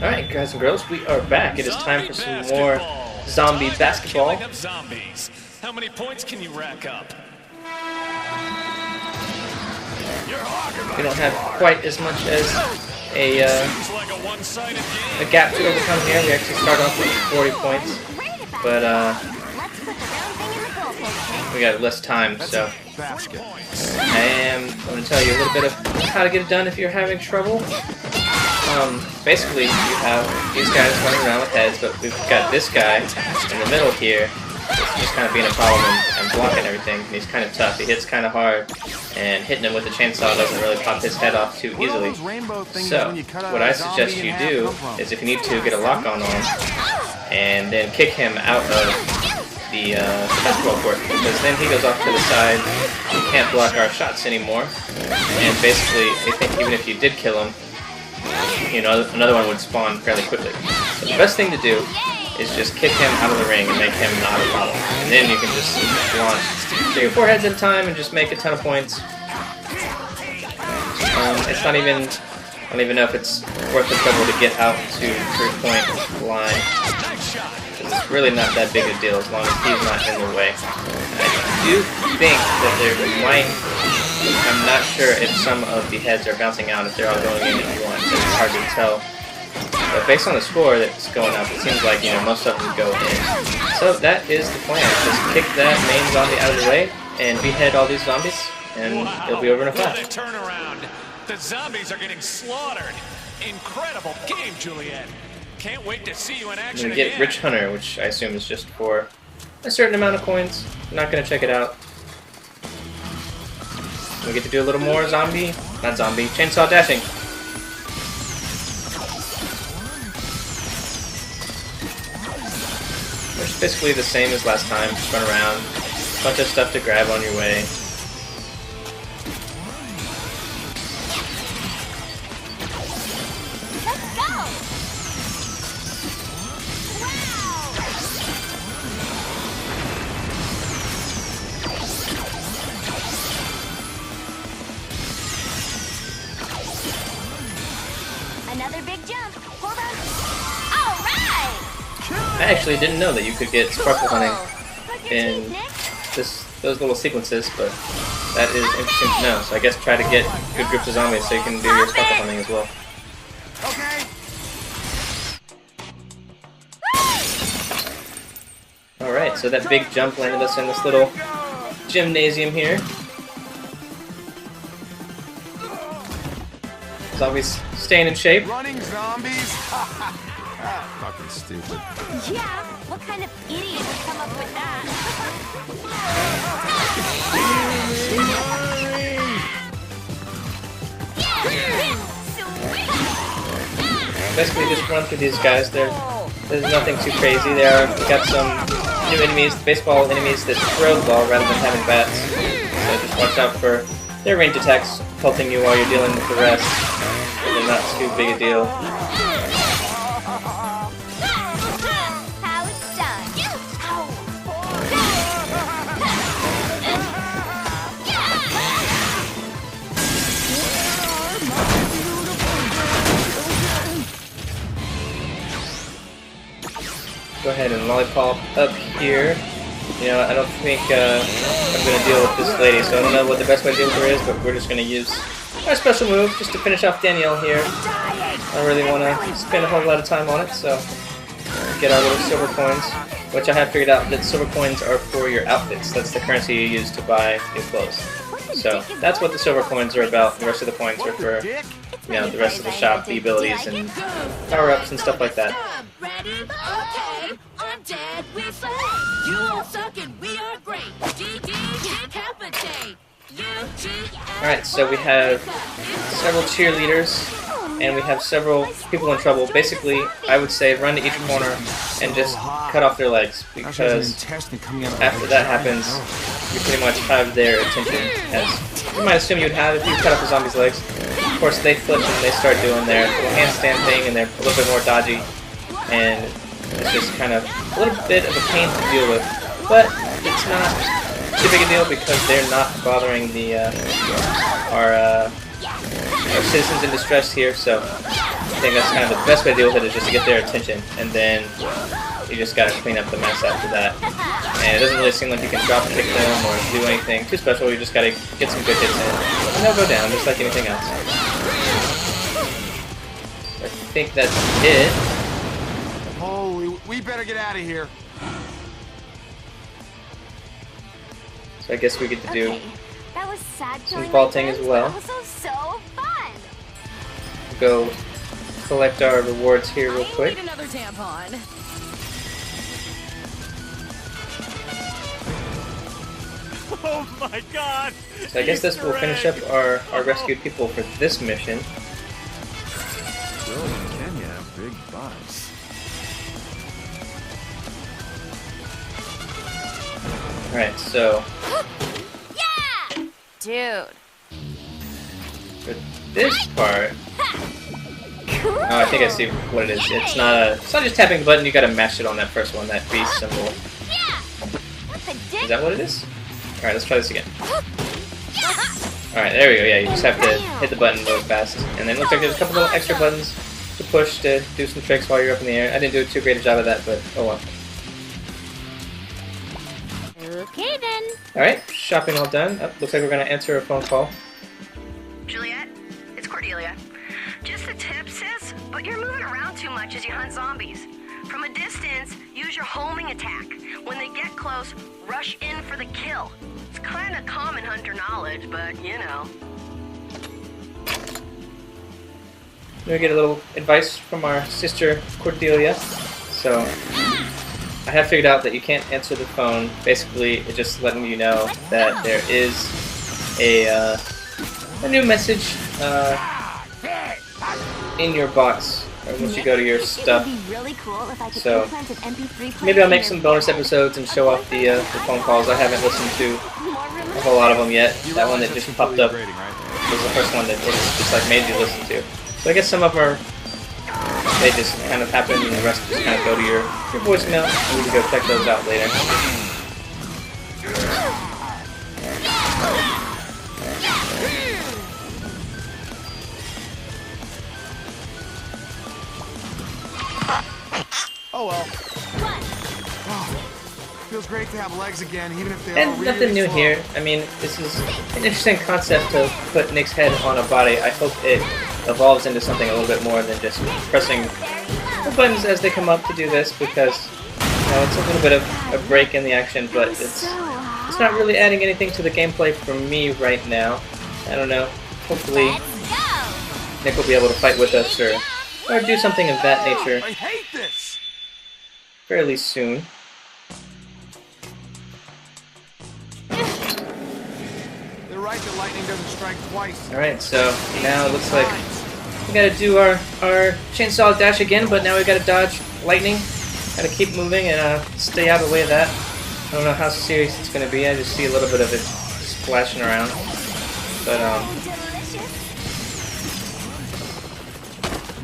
Alright, guys and girls, we are back. It is time for some more zombie basketball. Zombies. How many points can you rack up? We don't have quite as much as a gap to overcome here. We actually start off with 40 points, but we got less time, so I am going to tell you a little bit of how to get it done if you're having trouble. Basically, you have these guys running around with heads, but we've got this guy in the middle here, just kind of being a problem and blocking everything. And he's kind of tough. He hits kind of hard, and hitting him with the chainsaw doesn't really pop his head off too easily. So, what I suggest you do is, if you need to, get a lock on him, and then kick him out of the basketball court, because then he goes off to the side. He can't block our shots anymore, and basically, I think even if you did kill him, you know, another one would spawn fairly quickly. So the best thing to do is just kick him out of the ring and make him not a problem. And then you can just launch 3 or 4 heads at a time and just make a ton of points. It's not even, I don't even know if it's worth the trouble to get out to 3-point line. It's really not that big a deal as long as he's not in the way. I do think that there might, I'm not sure if some of the heads are bouncing out, if they're all going in at once. It's hard to tell. But based on the score that's going up, it seems like, you know, most of them go in. So that is the plan. Just kick that main zombie out of the way and behead all these zombies, and it'll be over in a flash. Turnaround. The zombies are getting slaughtered. Incredible game, Juliet. Can't wait to see you in action again. We get Rich Hunter, which I assume is just for a certain amount of coins. I'm not going to check it out. We get to do a little more chainsaw dashing. Which is basically the same as last time. Just run around, bunch of stuff to grab on your way. Another big jump. Hold on. All right. I actually didn't know that you could get sparkle hunting in those little sequences, but that is interesting to know. So I guess try to get good groups of zombies so you can do your sparkle hunting as well. Okay. Alright, so that big jump landed us in this little gymnasium here. Zombies staying in shape. Running zombies. Fucking stupid. Yeah. What kind of idiot would come up with that? Basically, just run through these guys. There's nothing too crazy. We got some new enemies, baseball enemies that throw the ball rather than having bats. So just watch out for their range attacks, pelting you while you're dealing with the rest. They're not too big a deal. How it's done. Go ahead and Lollipop up here. You know, I don't think I'm going to deal with this lady, so I don't know what the best way to deal with her is, but we're just going to use our special move just to finish off Danielle here. I don't really want to spend a whole lot of time on it, so get our little silver coins, which I have figured out that silver coins are for your outfits. That's the currency you use to buy new clothes. So that's what the silver coins are about. The rest of the coins are for, you know, the rest of the shop, the abilities and power-ups and stuff like that. Ready? Okay. I'm dead. We play. You all suck and we are great. Decapitate. Alright, so we have several cheerleaders, and we have several people in trouble. Basically, I would say run to each corner and just cut off their legs, because after that happens, you pretty much have their attention, as you might assume you would have if you cut off the zombie's legs. Of course, they flip and they start doing their little handstand thing, and they're a little bit more dodgy, and it's just kind of a little bit of a pain to deal with, but it's not too big a deal because they're not bothering the our citizens in distress here. So I think that's kind of the best way to deal with it, is just to get their attention, and then you just gotta clean up the mess after that. And it doesn't really seem like you can drop kick them or do anything too special. You just gotta get some good hits in, and they'll go down just like anything else. I think that's it. Holy, we better get out of here. So I guess we get to do Okay, that was sad some killing vaulting my as friends, well. but also so fun. Go collect our rewards here real quick. Need another tampon. Oh my god! So I guess this will finish up our rescued people for this mission. Bill and Kenya have big butts. Alright, so Yeah! Dude. for this part, Cool. oh, I think I see what it is. It's not just tapping the button. You gotta mash it on that first one, that beast symbol. Yeah! What the dick? Is that what it is? Alright, let's try this again. Alright, there we go. Yeah, you just have to hit the button really fast. And then it looks like there's a couple little extra buttons to push to do some tricks while you're up in the air. I didn't do too great a job of that, but oh well. Okay then. Alright, shopping all done. Oh, looks like we're gonna answer a phone call. Juliet, it's Cordelia. Just a tip, sis, but you're moving around too much as you hunt zombies. From a distance, use your homing attack. When they get close, rush in for the kill. It's kind of common hunter knowledge, but you know. We get a little advice from our sister Cordelia. So I have figured out that you can't answer the phone. Basically, it's just letting you know that there is a new message in your box once you go to your stuff. It would be really cool if I could So, implant an MP3 player Maybe I'll make in some your bonus phone. episodes and show off the phone calls. I haven't listened to a whole lot of them yet. You That one realize that that's just popped up completely grating, right? was the first one that it just like made you listen to. So I guess some of them are, they just kind of happen, and the rest just kind of go to your voicemail, and we can go check those out later. Oh well. Oh, feels great to have legs again, even if they are And really nothing new slow. here. I mean, this is an interesting concept to put Nick's head on a body. I hope it evolves into something a little bit more than just pressing the buttons as they come up to do this, because you know, it's a little bit of a break in the action, but it's not really adding anything to the gameplay for me right now. I don't know. Hopefully Let's go! Nick will be able to fight with us or do something of that nature I hate this. fairly soon. They're right that lightning doesn't strike twice. Alright, so now it looks like we gotta do our chainsaw dash again, but now we gotta dodge lightning. Gotta keep moving and stay out of the way of that. I don't know how serious it's gonna be. I just see a little bit of it splashing around. But Delicious.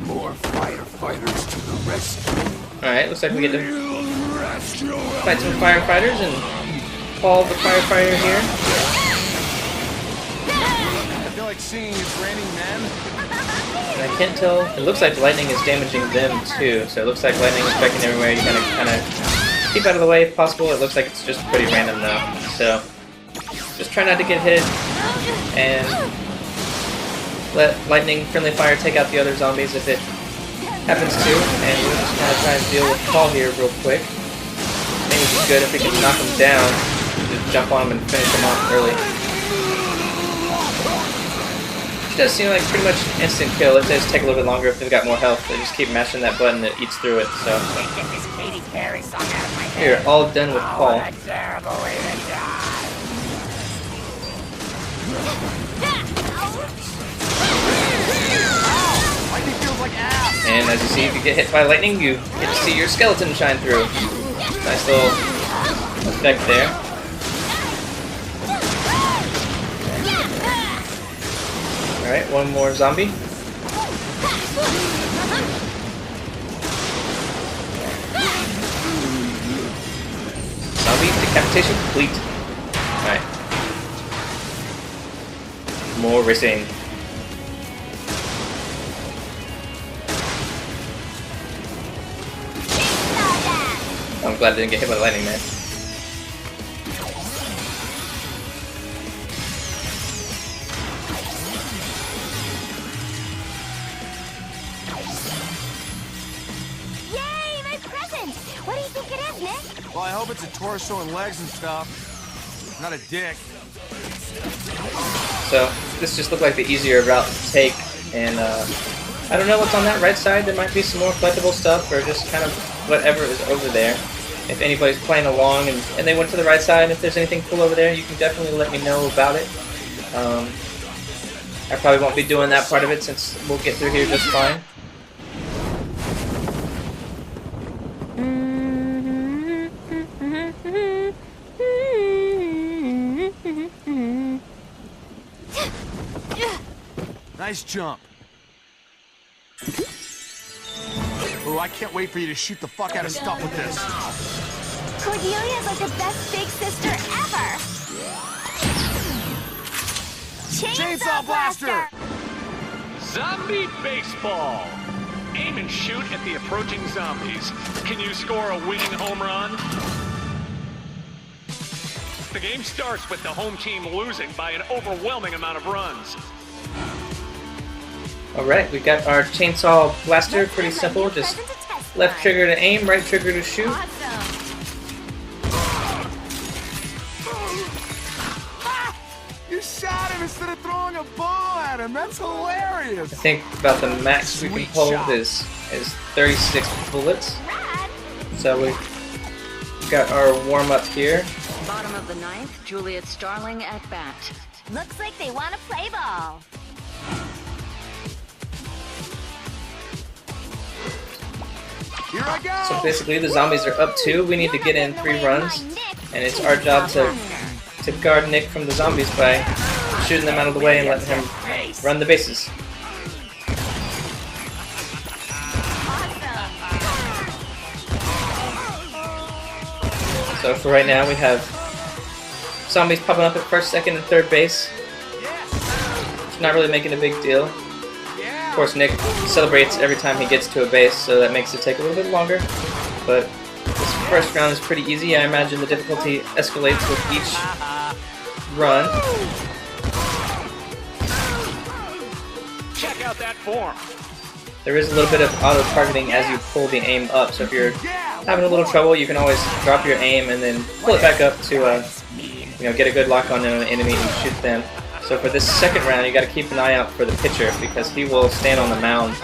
More firefighters to the rescue. alright, looks like we get to fight some firefighters and Paul the firefighter here. I feel like seeing it's raining men. And I can't tell. It looks like the lightning is damaging them too. So it looks like lightning is striking everywhere. You gotta kind of keep out of the way if possible. It looks like it's just pretty random though. So just try not to get hit and let lightning friendly fire take out the other zombies if it happens to. And we'll just kind of try and deal with Paul here real quick. I think it's good if we can knock him down. Just jump on him and finish him off early. It does seem like pretty much instant kill. It does take a little bit longer if they've got more health. They just keep mashing that button that eats through it. So we're all done with Paul. Lightning feels like ass. And as you see, if you get hit by lightning, you get to see your skeleton shine through. Nice little effect there. Alright, one more zombie. Zombie decapitation complete. Alright. More racing. I'm glad I didn't get hit by the lightning, man. Yay, my present! What do you think it is, Nick? Well, I hope it's a torso and legs and stuff. Not a dick. So this just looked like the easier route to take, and I don't know what's on that right side. There might be some more collectible stuff, or just kind of whatever is over there. If anybody's playing along and they went to the right side, if there's anything cool over there, you can definitely let me know about it. I probably won't be doing that part of it since we'll get through here just fine. Nice jump. Oh, I can't wait for you to shoot the fuck out of stuff with this. Cordelia's like the best big sister ever! Chainsaw Blaster! Zombie baseball. Aim and shoot at the approaching zombies. Can you score a winning home run? The game starts with the home team losing by an overwhelming amount of runs. Alright, we got our Chainsaw Blaster, pretty simple, just left trigger to aim, right trigger to shoot. You shot him instead of throwing a ball at him. That's hilarious. I think about the max we can hold is 36 bullets. So we've got our warm-up here. Bottom of the ninth, Juliet Starling at bat. Looks like they want to play ball. Here I go. So basically the zombies are up 2. We need to get in 3 runs. And it's our job to guard Nick from the zombies by shooting them out of the way and letting him run the bases. So for right now we have zombies popping up at first, second, and third base. It's not really making a big deal. Of course, Nick celebrates every time he gets to a base, so that makes it take a little bit longer. But this first round is pretty easy. I imagine the difficulty escalates with each run. Check out that form. There is a little bit of auto-targeting as you pull the aim up, so if you're having a little trouble, you can always drop your aim and then pull it back up to get a good lock on an enemy and shoot them. So for this second round, you got to keep an eye out for the pitcher because he will stand on the mound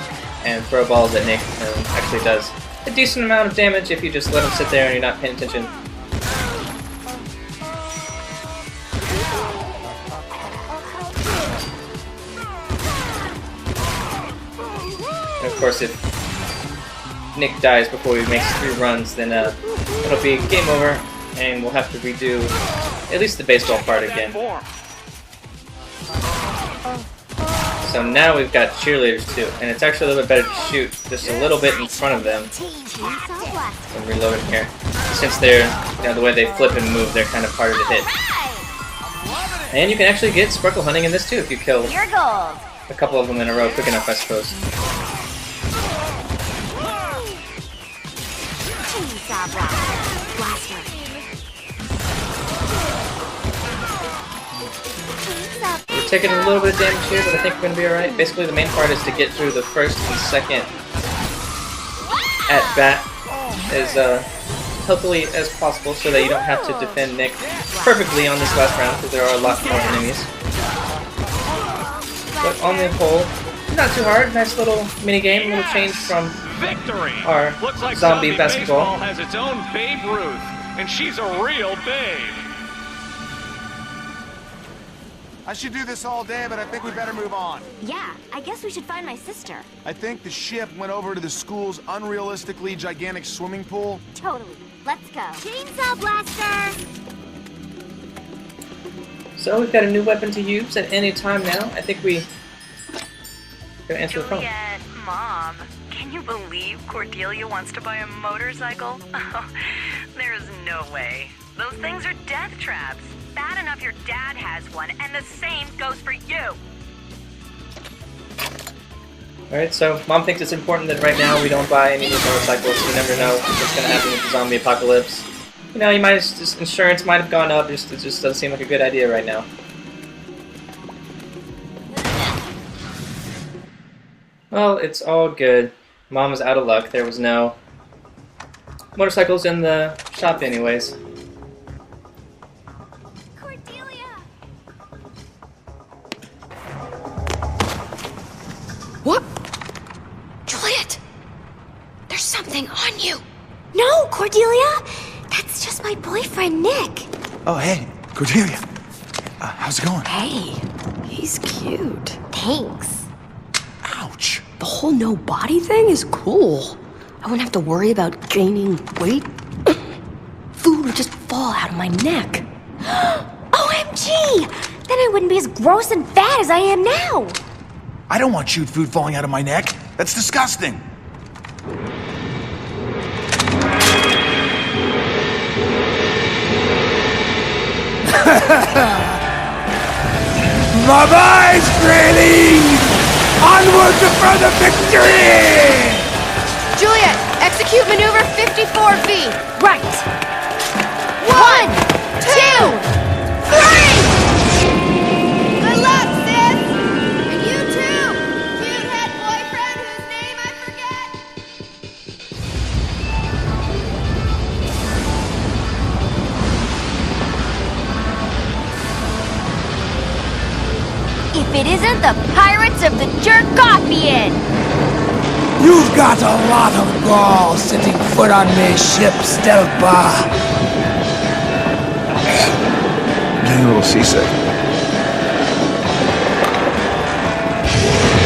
and throw balls at Nick, and actually does a decent amount of damage if you just let him sit there and you're not paying attention. And of course, if Nick dies before he makes 3 runs, then it'll be game over, and we'll have to redo at least the baseball part again. So now we've got cheerleaders too, and it's actually a little bit better to shoot just a little bit in front of them. I'm reloading here. Since they're, the way they flip and move, they're kind of harder to hit. And you can actually get sparkle hunting in this too if you kill a couple of them in a row quick enough, I suppose. We're taking a little bit of damage here, but I think we're going to be alright. Basically, the main part is to get through the first and second at-bat as healthily as possible so that you don't have to defend Nick perfectly on this last round, because there are a lot more enemies. But on the whole, not too hard. Nice little mini-game, a little change from our Looks like zombie basketball. has its own Babe Ruth, and she's a real babe. I should do this all day, but I think we better move on. Yeah, I guess we should find my sister. I think the ship went over to the school's unrealistically gigantic swimming pool. Totally. Let's go. Chainsaw Blaster! So we've got a new weapon to use at any time now. I think we gonna answer the phone. Juliet, Mom, can you believe Cordelia wants to buy a motorcycle? Oh, there is no way. Those things are death traps. Bad enough your dad has one, and the same goes for you. Alright, so Mom thinks it's important that right now we don't buy any new motorcycles. You never know what's going to happen with the zombie apocalypse. You know, this insurance might have gone up, it just doesn't seem like a good idea right now. Well, it's all good. Mom was out of luck. There was no motorcycles in the shop anyways. Cordelia! What? Juliet! There's something on you! No, Cordelia! That's just my boyfriend, Nick. Oh, hey, Cordelia. How's it going? Hey, he's cute. Thanks. Ouch. The whole no body thing is cool. I wouldn't have to worry about gaining weight. Food would just fall out of my neck. OMG! Then I wouldn't be as gross and fat as I am now. I don't want chewed food falling out of my neck. That's disgusting. My boys, Granny! Onward to further victory! Juliet, execute maneuver 54V. Right. 1, 2, 3! Good luck, sis! And you too, cute head boyfriend whose name I forget. If it isn't the Pirates of the Jerkopian! You've got a lot of gall setting foot on me ship, Stelpa. Getting a little seasick.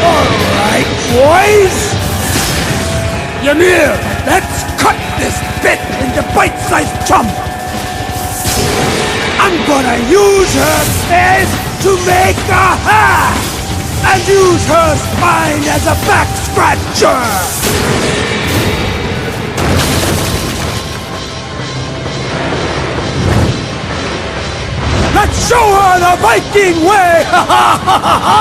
All right, boys. Ymir, let's cut this bit into bite-sized chunks. I'm gonna use her stairs to make a hat, and use her spine as a back scratcher. Let's show her the Viking way! Ha ha ha ha ha!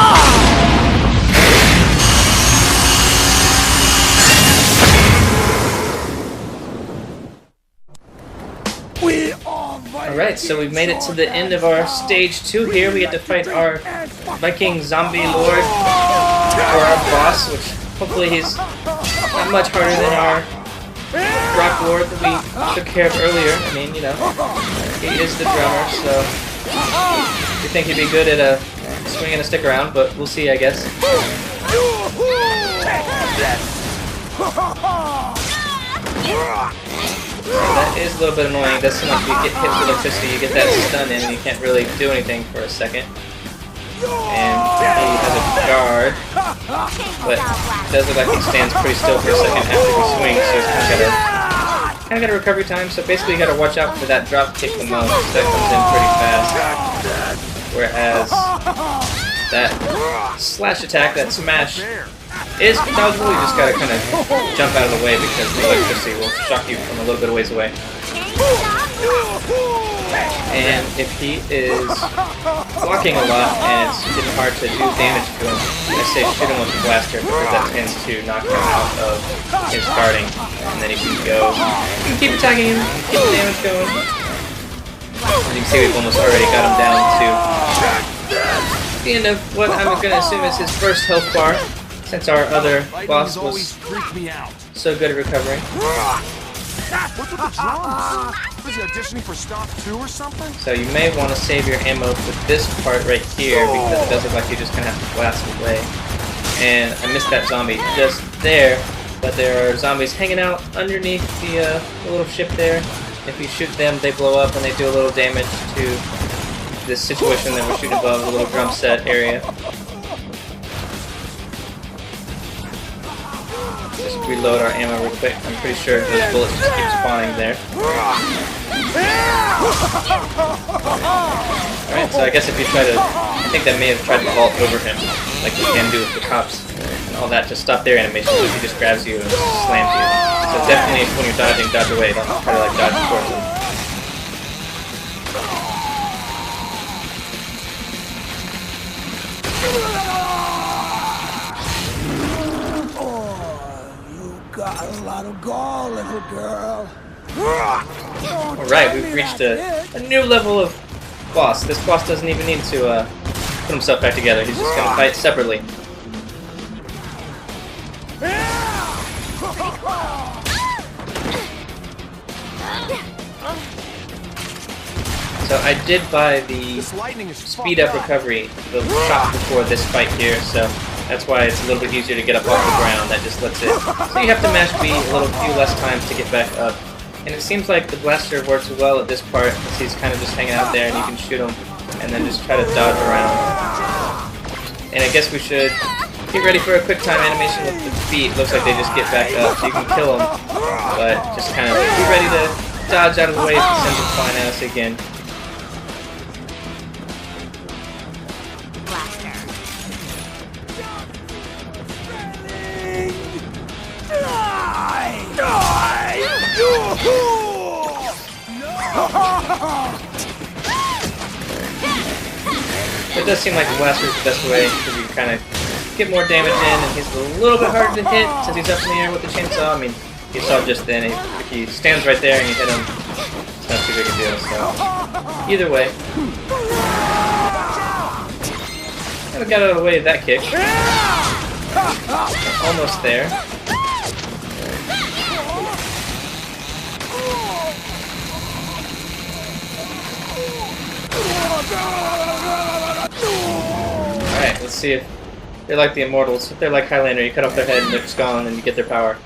Alright, so we've made it to the end of our stage 2 here. We get to fight our Viking zombie lord, or our boss, which hopefully he's not much harder than our rock lord that we took care of earlier. I mean, you know, he is the drummer, so you think he'd be good at swinging a stick around, but we'll see, I guess. That is a little bit annoying. It does seem like if you get hit with electricity, you get that stun in and you can't really do anything for a second. And he has a guard, but it does look like he stands pretty still for a second after he swings, so he's kind of got a recovery time. So basically you got to watch out for that drop kick the most. That comes in pretty fast. Whereas that slash attack, that smash, is dodgeable. You just gotta kind of jump out of the way because the electricity will shock you from a little bit of ways away. And if he is blocking a lot and it's getting hard to do damage to him, I say shoot him with the blaster because that tends to knock him out of his guarding, and then he can go. You can keep attacking him, keep the damage going. As you can see, we've almost already got him down to the end of what I'm gonna assume is his first health bar, since our other boss was so good at recovering. What's with the drums? Was he auditioning for Stop 2 or something? So you may want to save your ammo for this part right here, because it does look like you just kind of have to blast away. And I missed that zombie just there, but there are zombies hanging out underneath the little ship there. If you shoot them, they blow up and they do a little damage to this situation that we're shooting above, the little drum set area. Just reload our ammo real quick. I'm pretty sure those bullets just keep spawning there. Alright, so I guess if you try to... I think that may have tried to vault over him, like you can do with the cops and all that, to stop their animation, so he just grabs you and slams you. So definitely when you're dodging, dodge away, don't try to like dodge towards him. Let him go, little girl. Alright, we've reached a new level of boss. This boss doesn't even need to put himself back together. He's just gonna fight separately. So I did buy the speed up recovery, the shot before this fight here, so that's why it's a little bit easier to get up off the ground. That just lets it. So you have to mash B a few less times to get back up. And it seems like the blaster works well at this part, because he's kind of just hanging out there and you can shoot him and then just try to dodge around. And I guess we should get ready for a quick time animation with the feet. Looks like they just get back up, so you can kill them, but just kind of be ready to dodge out of the way if he sends it flying at us again. It does seem like the blaster is the best way, because you kind of get more damage in, and he's a little bit harder to hit since he's up in the air with the chainsaw. I mean, you saw just then, if he stands right there and you hit him, it's not too big a deal, so either way. Kind of got out of the way of that kick. Almost there. Alright, let's see if they're like the Immortals. If they're like Highlander, you cut off their head and they're just gone and you get their power.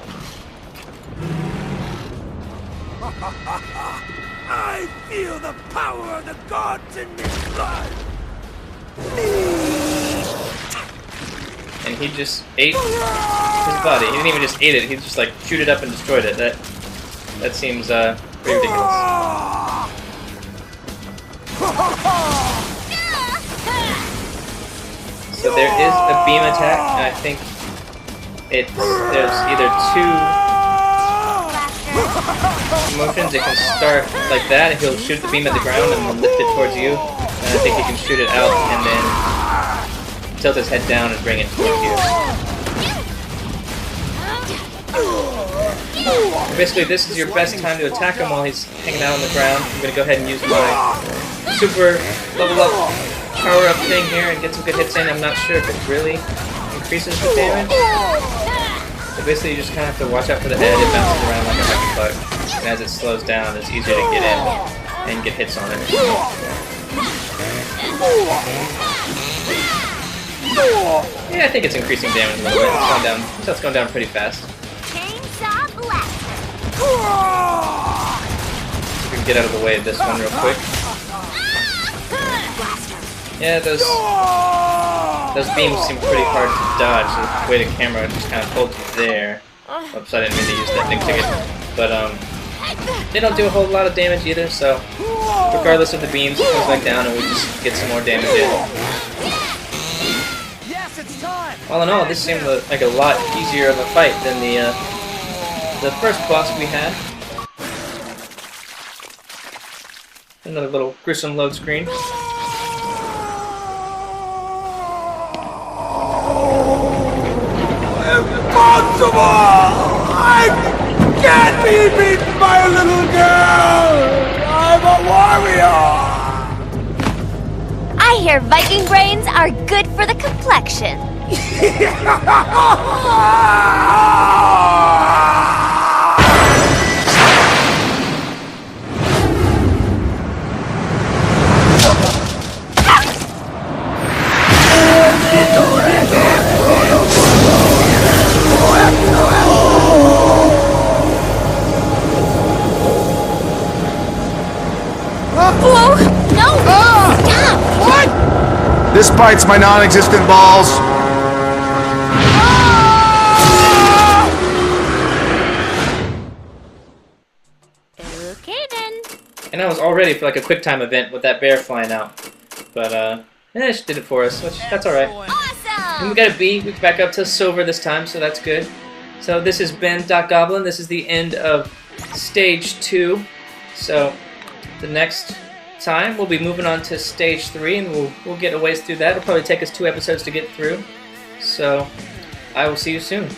I feel the power of the gods in my blood. And he just ate his body. He didn't even just eat it, he just like chewed it up and destroyed it. That seems pretty ridiculous. So there is a beam attack, and I think there's either two motions. It can start like that, and he'll shoot the beam at the ground and then lift it towards you. And I think he can shoot it out and then tilt his head down and bring it towards you. Basically, this is your best time to attack him while he's hanging out on the ground. I'm going to go ahead and use my super level up power-up thing here and get some good hits in. I'm not sure if it really increases the damage. So basically you just kind of have to watch out for the head. It bounces around like a hockey puck. And as it slows down, it's easier to get in and get hits on it. Yeah, I think it's increasing damage a little bit. It's going down, so it's going down pretty fast. Chainsaw Blaster. So we can get out of the way of this one real quick. Yeah, those beams seem pretty hard to dodge. The way the camera just kind of holds you there. Oops, I didn't mean to use that thing ticket. But they don't do a whole lot of damage either, so regardless of the beams, it comes back down and we just get some more damage in. All in all, this seemed like a lot easier of a fight than the first boss we had. Another little gruesome load screen. Impossible! I can't be beaten by a little girl! I'm a warrior! I hear Viking brains are good for the complexion. Whoa! No! Stop! What? This bites my non-existent balls. Okay then. And I was all ready for like a quick time event with that bear flying out. But it just did it for us, which that's alright. Awesome! And we got a B, we back up to silver this time, so that's good. So this has been DocGoblin. This is the end of stage 2. So the next time we'll be moving on to stage 3 and we'll get a ways through that. It'll probably take us 2 episodes to get through. So I will see you soon.